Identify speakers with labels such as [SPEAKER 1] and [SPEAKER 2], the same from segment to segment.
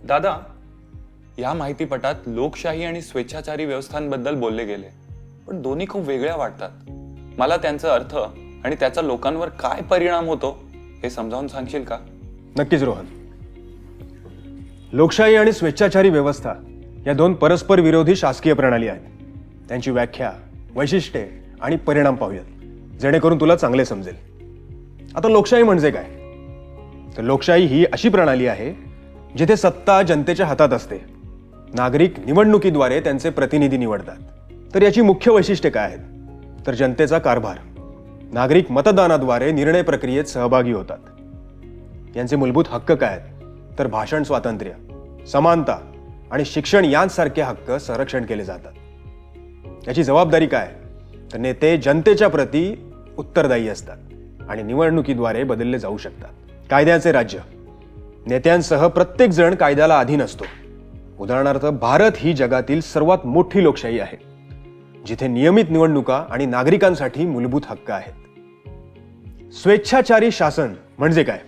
[SPEAKER 1] दादा, या माहितीपटात लोकशाही आणि स्वेच्छाचारी व्यवस्थांबद्दल बोलले गेले, पण दोन्ही खूप वेगळ्या वाटतात. मला त्यांचा अर्थ आणि त्याचा लोकांवर काय परिणाम होतो हे समजावून सांगशील का?
[SPEAKER 2] नक्कीच रोहन. लोकशाही आणि स्वेच्छाचारी व्यवस्था या दोन परस्पर विरोधी शासकीय प्रणाली आहेत. त्यांची व्याख्या, वैशिष्ट्ये आणि परिणाम पाहूयात, जेणेकरून तुला चांगले समजेल. आता लोकशाही म्हणजे काय? तर लोकशाही ही अशी प्रणाली आहे जिथे सत्ता जनतेच्या हातात असते. नागरिक निवडणुकीद्वारे त्यांचे प्रतिनिधी निवडतात. तर याची मुख्य वैशिष्ट्ये काय आहेत? तर जनतेचा कारभार. नागरिक मतदानाद्वारे निर्णय प्रक्रियेत सहभागी होतात. यांचे मूलभूत हक्क काय आहेत? तर भाषण स्वातंत्र्य, समानता आणि शिक्षण यांसारखे हक्क संरक्षण केले जातात. याची जबाबदारी काय? तर नेते जनतेच्या प्रती उत्तरदायी असतात आणि निवडणुकीद्वारे बदलले जाऊ शकतात. कायद्याचे राज्य. नेत्यांसह प्रत्येक जण कायद्याला अधीन असतो. उदाहरणार्थ, भारत ही जगातील सर्वात मोठी लोकशाही आहे, जिथे नियमित निवडणुका आणि नागरिकांसाठी मूलभूत हक्क आहेत. स्वेच्छाचारी शासन म्हणजे काय?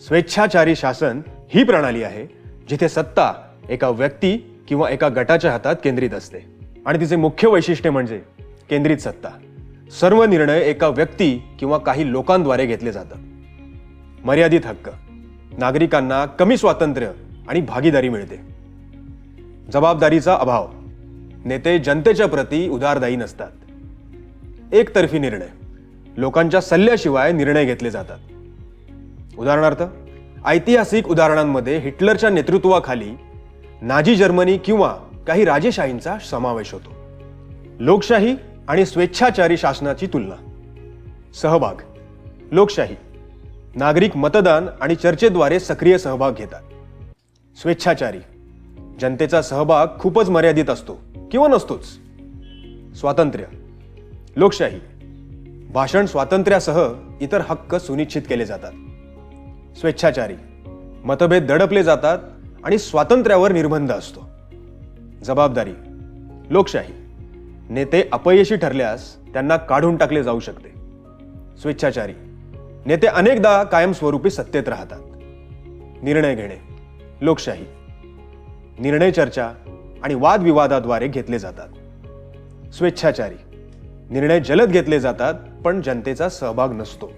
[SPEAKER 2] स्वेच्छाचारी शासन ही प्रणाली आहे जिथे सत्ता एका व्यक्ती किंवा एका गटाच्या हातात केंद्रित असते आणि तिचे मुख्य वैशिष्ट्य म्हणजे केंद्रित सत्ता. सर्व निर्णय एका व्यक्ती किंवा काही लोकांद्वारे घेतले जातात. मर्यादित हक्क. नागरिकांना कमी स्वातंत्र्य आणि भागीदारी मिळते. जबाबदारीचा अभाव. नेते जनतेच्या प्रती उदारदायी नसतात. एकतर्फी निर्णय. लोकांच्या सल्ल्याशिवाय निर्णय घेतले जातात. उदाहरणार्थ, ऐतिहासिक उदाहरणांमध्ये हिटलरच्या नेतृत्वाखाली नाझी जर्मनी किंवा काही राजेशाहींचा समावेश होतो. लोकशाही आणि स्वेच्छाचारी शासनाची तुलना. सहभाग. लोकशाही. नागरिक मतदान आणि चर्चेद्वारे सक्रिय सहभाग घेतात. स्वेच्छाचारी. जनतेचा सहभाग खूपच मर्यादित असतो किंवा नसतोच. स्वातंत्र्य. लोकशाही. भाषण स्वातंत्र्यासह इतर हक्क सुनिश्चित केले जातात. स्वेच्छाचारी. मतभेद दडपले जातात आणि स्वातंत्र्यावर निर्बंध असतो. जबाबदारी. लोकशाही. नेते अपयशी ठरल्यास त्यांना काढून टाकले जाऊ शकते. स्वेच्छाचारी. नेते अनेकदा कायमस्वरूपी सत्तेत राहतात. निर्णय घेणे. लोकशाही. निर्णय चर्चा आणि वादविवादाद्वारे घेतले जातात. स्वेच्छाचारी. निर्णय जलद घेतले जातात पण जनतेचा सहभाग नसतो.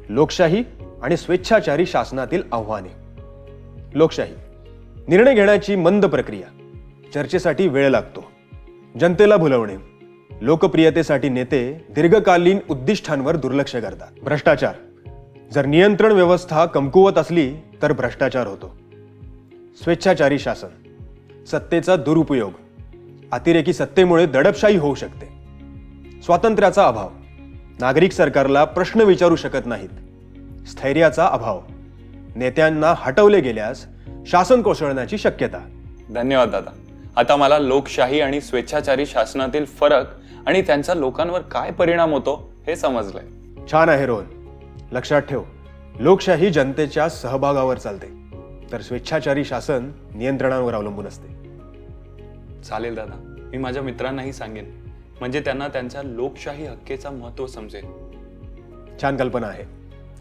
[SPEAKER 2] लोकशाही आणि स्वेच्छाचारी शासनातील आव्हाने. लोकशाही. निर्णय घेण्याची मंद प्रक्रिया. चर्चेसाठी वेळ लागतो. जनतेला भुलवणे. लोकप्रियतेसाठी नेते दीर्घकालीन उद्दिष्टांवर दुर्लक्ष करतात. भ्रष्टाचार. जर नियंत्रण व्यवस्था कमकुवत असली तर भ्रष्टाचार होतो. स्वेच्छाचारी शासन. सत्तेचा दुरुपयोग. अतिरेकी सत्तेमुळे दडपशाही होऊ शकते. स्वातंत्र्याचा अभाव. नागरिक सरकारला प्रश्न विचारू शकत नाहीत. स्थैर्याचा अभाव. नेत्यांना हटवले गेल्यास शासन कोसळण्याची शक्यता.
[SPEAKER 1] धन्यवाद दादा. आता मला लोकशाही आणि स्वेच्छाचारी शासनातील फरक आणि त्यांचा लोकांवर काय परिणाम होतो हे समजलंय.
[SPEAKER 2] छान आहे रोहन. लक्षात ठेव, लोकशाही जनतेच्या सहभागावर चालते, तर स्वेच्छाचारी शासन नियंत्रणावर अवलंबून असते.
[SPEAKER 1] चालेल दादा, मी माझ्या मित्रांनाही सांगेन, म्हणजे त्यांना त्यांच्या लोकशाही हक्केचा महत्त्व समजेल.
[SPEAKER 2] छान कल्पना आहे.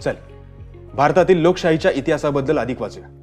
[SPEAKER 2] चल, भारतातील लोकशाहीच्या इतिहासाबद्दल अधिक वाचूया.